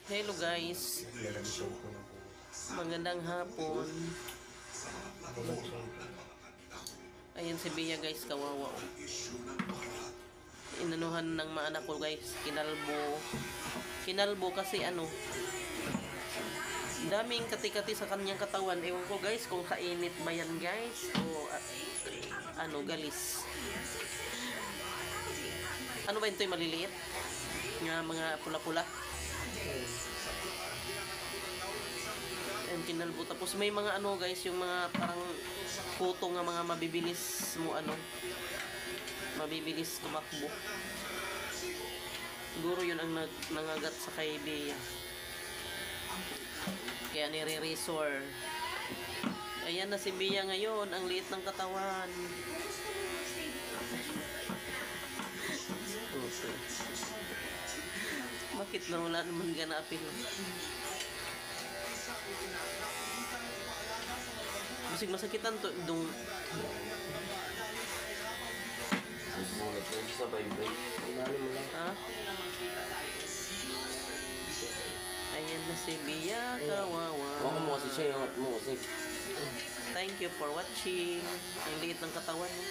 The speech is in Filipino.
Hello guys, magandang hapon. Ayan si Bea guys, kawawa. Inanuhan ng mga anak ko guys, kinalbo kasi daming kati-kati sa kanyang katawan. Ewan ko guys kung kainit ba yan guys o galis. Ano ba ito yung maliliit? Nga mga pula-pula. And kinalbo. Tapos may mga guys, yung mga parang puto nga mga mabibilis mabibilis tumakbo. Siguro yun ang nangagat sa kay Bea. Kaya nire-resort. Ayan na si Bea ngayon, ang liit ng katawan. Okay. Bakit na wala naman ganapin? Bisig masakitan to dong. Ha? Ayan na si Bea, kawawa. Thank you for watching. Ang liit ng katawan mo.